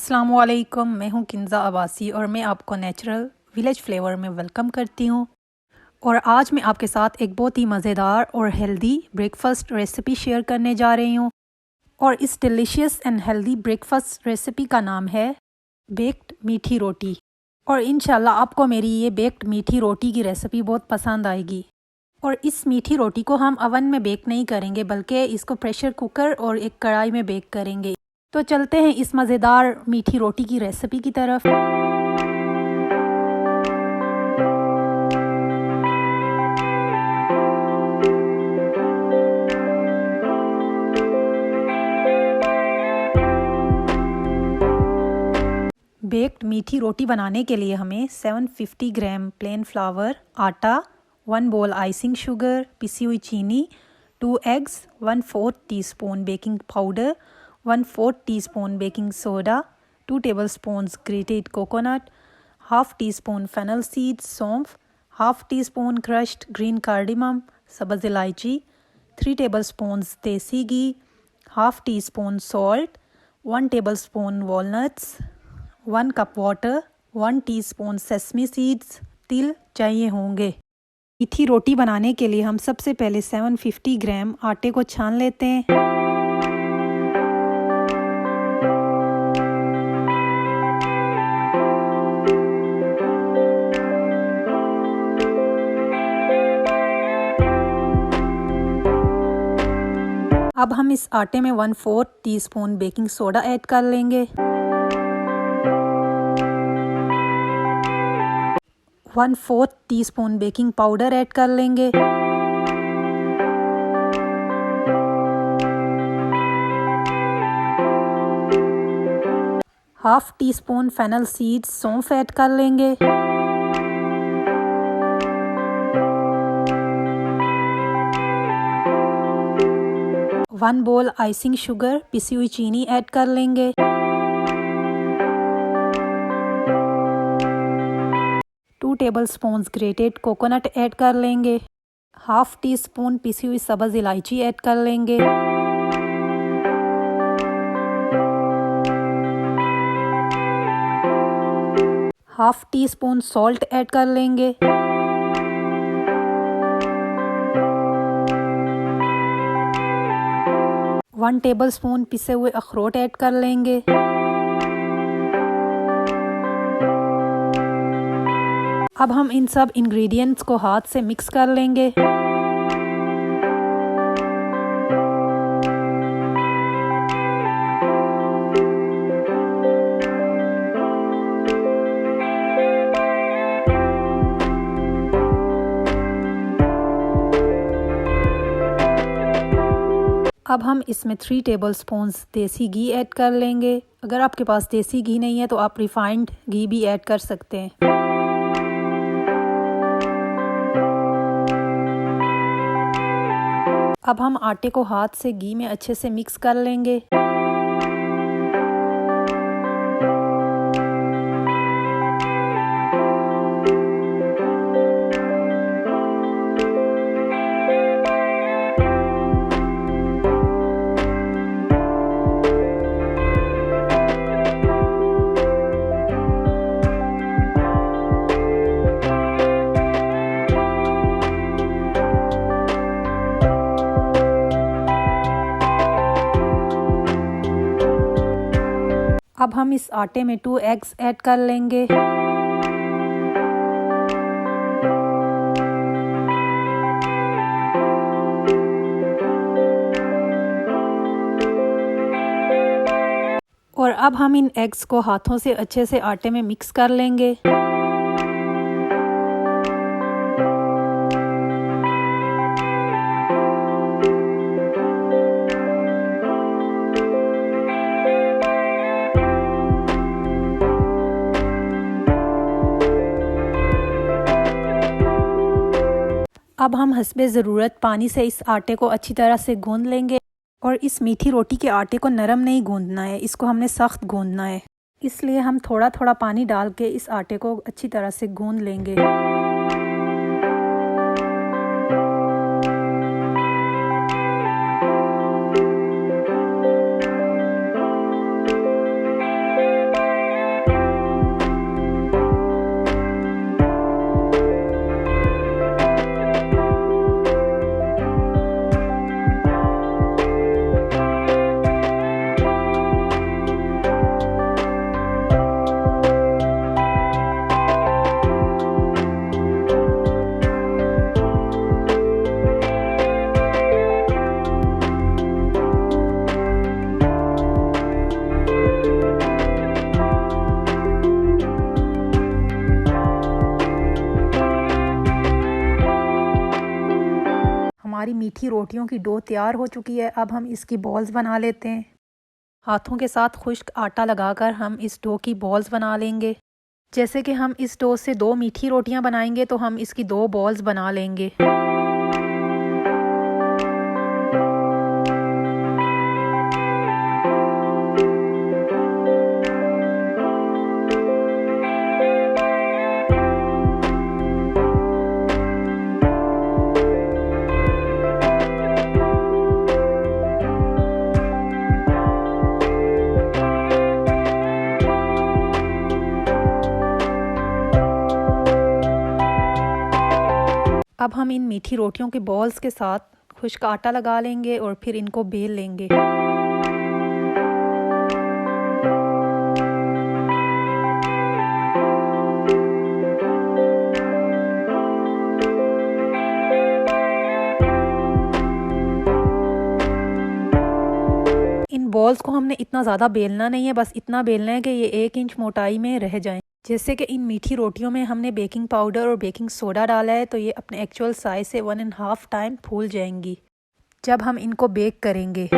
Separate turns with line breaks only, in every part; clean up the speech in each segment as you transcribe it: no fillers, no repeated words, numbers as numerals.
अस्सलामुअलैकुम, मैं हूँ किंज़ा अब्बासी और मैं आपको नेचुरल विलेज फ्लेवर में वेलकम करती हूँ। और आज मैं आपके साथ एक बहुत ही मज़ेदार और हेल्दी ब्रेकफास्ट रेसिपी शेयर करने जा रही हूँ। और इस delicious and healthy breakfast recipe का नाम है बेक्ड मीठी रोटी। और इंशाल्लाह आपको मेरी ये बेक्ड मीठी रोटी की रेसिपी बहुत पसंद आएगी। और इस मीठी रोटी को हम अवन में बेक नहीं करेंगे, बल्कि इसको प्रेशर कुकर और एक कढ़ाई में बेक करेंगे। तो चलते हैं इस मज़ेदार मीठी रोटी की रेसिपी की तरफ। बेक्ड मीठी रोटी बनाने के लिए हमें 750 ग्राम प्लेन फ्लावर, आटा, 1 बोल आइसिंग शुगर, पिसी हुई चीनी, 2 eggs, 1/4 teaspoon baking powder, 1/4 teaspoon baking soda, 2 tablespoons grated coconut, half teaspoon fennel seeds सौंफ, half teaspoon crushed green cardamom सब्ज़ इलायची, 3 टेबलस्पून्स देसी घी, half teaspoon salt, 1 tablespoon walnuts, 1 cup water, 1 teaspoon sesame seeds, तिल चाहिए होंगे। मीठी रोटी बनाने के लिए हम सबसे पहले 750 ग्राम आटे को छान लेते हैं। अब हम इस आटे में 1/4 टीस्पून बेकिंग सोडा ऐड कर लेंगे, 1/4 टीस्पून बेकिंग पाउडर ऐड कर लेंगे, हाफ टीस्पून फेनल सीड्स सौंफ ऐड कर लेंगे, वन बोल आइसिंग शुगर पिसी हुई चीनी ऐड कर लेंगे, 2 टेबलस्पून्स ग्रेटेड कोकोनट ऐड कर लेंगे, हाफ टी स्पून पिसी हुई सब्ज़ इलायची ऐड कर लेंगे, half tea spoon salt add कर लेंगे, वन टेबलस्पून पिसे हुए अखरोट ऐड कर लेंगे, अब हम इन सब इंग्रेडिएंट्स को हाथ से मिक्स कर लेंगे। अब हम इसमें 3 टेबलस्पून्स देसी घी ऐड कर लेंगे। अगर आपके पास देसी घी नहीं है तो आप रिफाइंड घी भी ऐड कर सकते हैं। अब हम आटे को हाथ से घी में अच्छे से मिक्स कर लेंगे। अब हम इस आटे में 2 एग्स ऐड कर लेंगे। और अब हम इन एग्स को हाथों से अच्छे से आटे में मिक्स कर लेंगे। अब हम हस्बे ज़रूरत पानी से इस आटे को अच्छी तरह से गूंद लेंगे। और इस मीठी रोटी के आटे को नरम नहीं गूंदना है, इसको हमने सख्त गूंदना है। इसलिए हम थोड़ा थोड़ा पानी डाल के इस आटे को अच्छी तरह से गूंद लेंगे। हमारी मीठी रोटियों की डो तैयार हो चुकी है। अब हम इसकी बॉल्स बना लेते हैं। हाथों के साथ खुश्क आटा लगाकर हम इस डो की बॉल्स बना लेंगे। जैसे कि हम इस डो से 2 मीठी रोटियां बनाएंगे तो हम इसकी 2 बॉल्स बना लेंगे। अब हम इन मीठी रोटियों के बॉल्स के साथ खुश्क आटा लगा लेंगे और फिर इनको बेल लेंगे। इन बॉल्स को हमने इतना ज़्यादा बेलना नहीं है, बस इतना बेलना है कि ये 1 इंच मोटाई में रह जाएं। जैसे कि इन मीठी रोटियों में हमने बेकिंग पाउडर और बेकिंग सोडा डाला है तो ये अपने एक्चुअल साइज से 1.5 टाइम फूल जाएंगी जब हम इनको बेक करेंगे।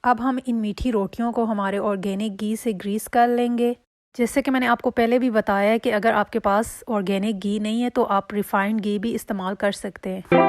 अब हम इन मीठी रोटियों को हमारे ऑर्गेनिक घी से ग्रीस कर लेंगे। जैसे कि मैंने आपको पहले भी बताया है कि अगर आपके पास ऑर्गेनिक घी नहीं है तो आप रिफाइंड घी भी इस्तेमाल कर सकते हैं।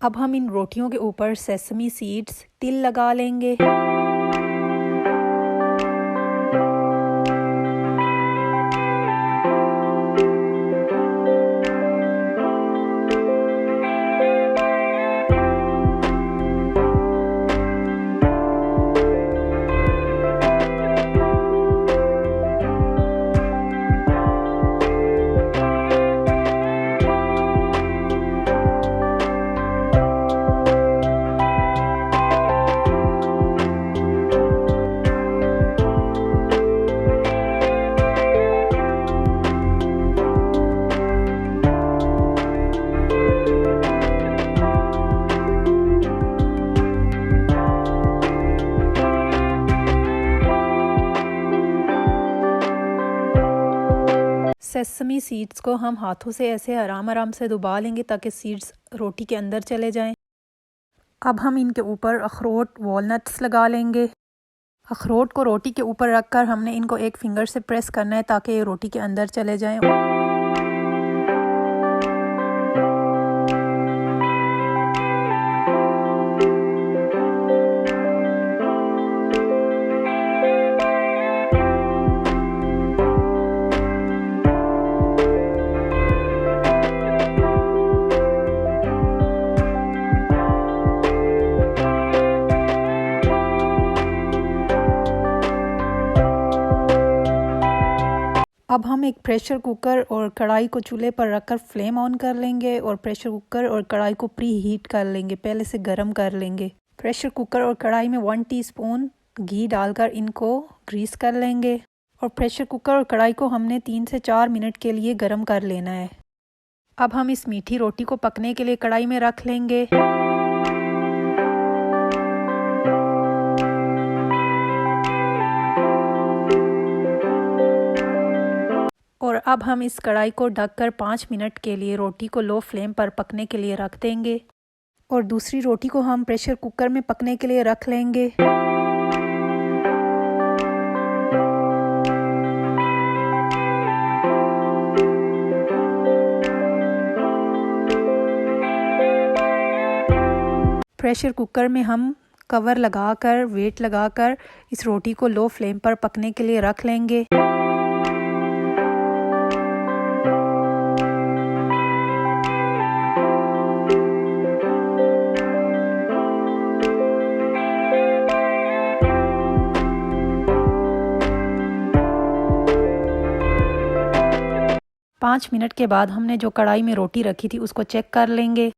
अब हम इन रोटियों के ऊपर सेसमी सीड्स तिल लगा लेंगे। सेसमी सीड्स को हम हाथों से ऐसे आराम से दबा लेंगे ताकि सीड्स रोटी के अंदर चले जाएं। अब हम इनके ऊपर अखरोट वॉलनट्स लगा लेंगे। अखरोट को रोटी के ऊपर रखकर हमने इनको एक फिंगर से प्रेस करना है ताकि ये रोटी के अंदर चले जाएं। अब हम एक प्रेशर कुकर और कढ़ाई को चूल्हे पर रखकर फ्लेम ऑन कर लेंगे और प्रेशर कुकर और कढ़ाई को प्री हीट कर लेंगे, पहले से गर्म कर लेंगे। प्रेशर कुकर और कढ़ाई में 1 टीस्पून घी डालकर इनको ग्रीस कर लेंगे और प्रेशर कुकर और कढ़ाई को हमने 3 से 4 मिनट के लिए गर्म कर लेना है। अब हम इस मीठी रोटी को पकने के लिए कढ़ाई में रख लेंगे। और अब हम इस कढ़ाई को ढककर 5 मिनट के लिए रोटी को लो फ्लेम पर पकने के लिए रख देंगे और दूसरी रोटी को हम प्रेशर कुकर में पकने के लिए रख लेंगे। प्रेशर कुकर में हम कवर लगाकर वेट लगाकर इस रोटी को लो फ्लेम पर पकने के लिए रख लेंगे। पाँच मिनट के बाद हमने जो कढ़ाई में रोटी रखी थी उसको चेक कर लेंगे।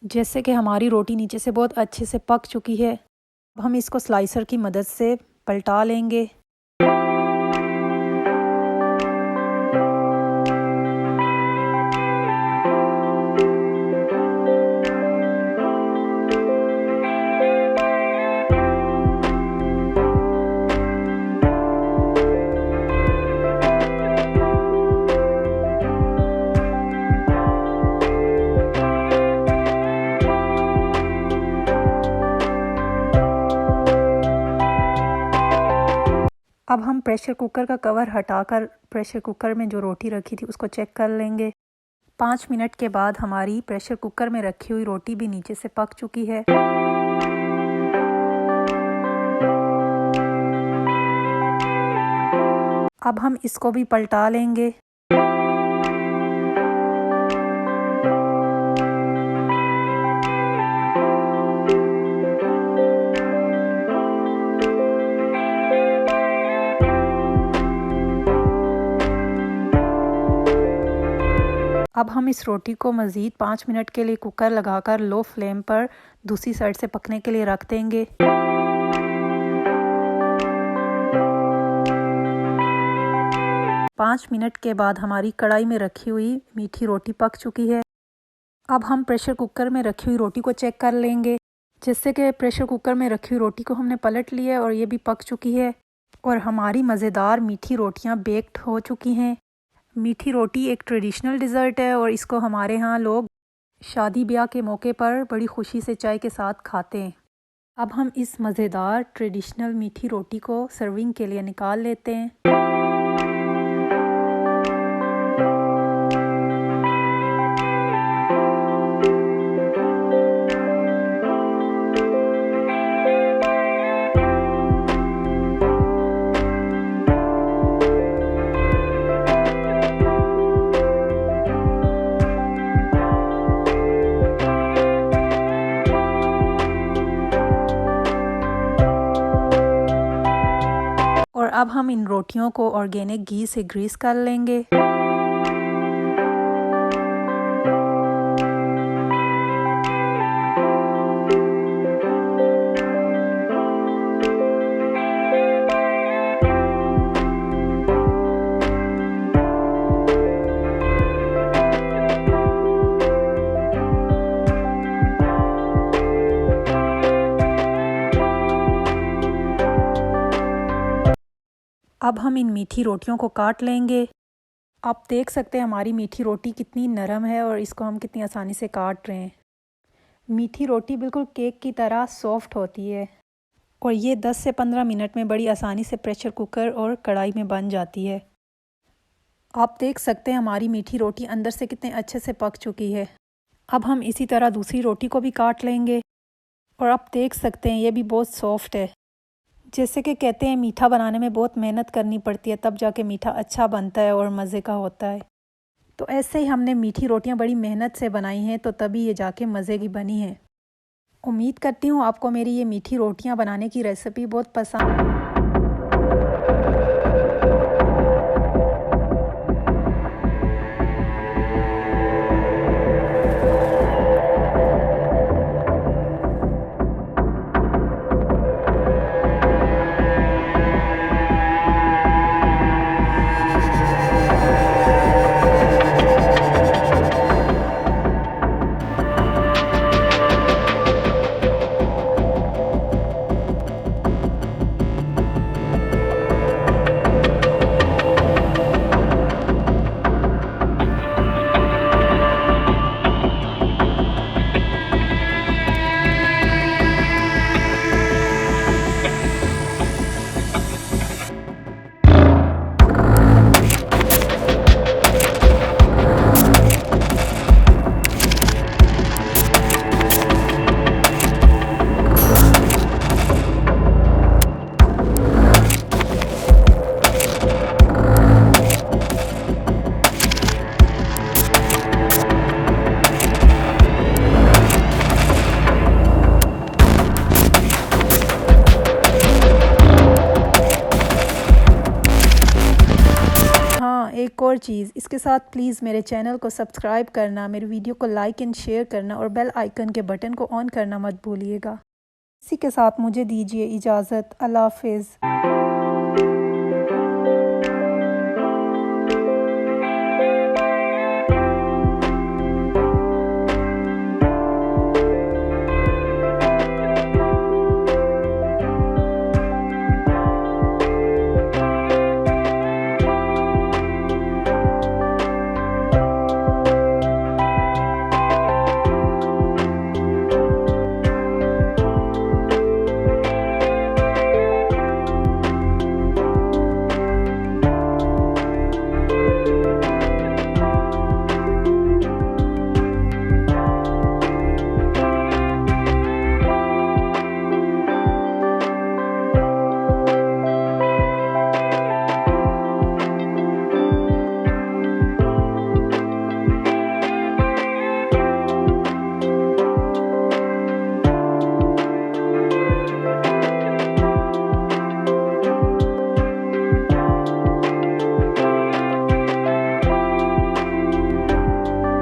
जैसे कि हमारी रोटी नीचे से बहुत अच्छे से पक चुकी है। अब हम इसको स्लाइसर की मदद से पलटा लेंगे। अब हम प्रेशर कुकर का कवर हटाकर प्रेशर कुकर में जो रोटी रखी थी उसको चेक कर लेंगे। 5 मिनट के बाद हमारी प्रेशर कुकर में रखी हुई रोटी भी नीचे से पक चुकी है। अब हम इसको भी पलटा लेंगे। अब हम इस रोटी को मज़ीद 5 मिनट के लिए कुकर लगाकर लो फ्लेम पर दूसरी साइड से पकने के लिए रख देंगे। पाँच मिनट के बाद हमारी कढ़ाई में रखी हुई मीठी रोटी पक चुकी है। अब हम प्रेशर कुकर में रखी हुई रोटी को चेक कर लेंगे। जिससे कि प्रेशर कुकर में रखी हुई रोटी को हमने पलट लिया है और ये भी पक चुकी है और हमारी मज़ेदार मीठी रोटियां बेक्ड हो चुकी हैं। मीठी रोटी एक ट्रेडिशनल डिज़र्ट है और इसको हमारे यहाँ लोग शादी ब्याह के मौके पर बड़ी खुशी से चाय के साथ खाते हैं। अब हम इस मज़ेदार ट्रेडिशनल मीठी रोटी को सर्विंग के लिए निकाल लेते हैं। और अब हम इन रोटियों को ऑर्गेनिक घी से ग्रीस कर लेंगे। अब हम इन मीठी रोटियों को काट लेंगे। आप देख सकते हैं हमारी मीठी रोटी कितनी नरम है और इसको हम कितनी आसानी से काट रहे हैं। मीठी रोटी बिल्कुल केक की तरह सॉफ्ट होती है और ये 10 से 15 मिनट में बड़ी आसानी से प्रेशर कुकर और कढ़ाई में बन जाती है। आप देख सकते हैं हमारी मीठी रोटी अंदर से कितने अच्छे से पक चुकी है। अब हम इसी तरह दूसरी रोटी को भी काट लेंगे और आप देख सकते हैं ये भी बहुत सॉफ्ट है। जैसे कि कहते हैं मीठा बनाने में बहुत मेहनत करनी पड़ती है तब जाके मीठा अच्छा बनता है और मज़े का होता है। तो ऐसे ही हमने मीठी रोटियां बड़ी मेहनत से बनाई हैं तो तभी ये जाके मज़े की बनी है। उम्मीद करती हूँ आपको मेरी ये मीठी रोटियां बनाने की रेसिपी बहुत पसंद हाँ, एक और चीज़, इसके साथ प्लीज़ मेरे चैनल को सब्सक्राइब करना, मेरे वीडियो को लाइक एंड शेयर करना और बेल आइकन के बटन को ऑन करना मत भूलिएगा। इसी के साथ मुझे दीजिए इजाज़त। अल्लाह हाफ़िज़।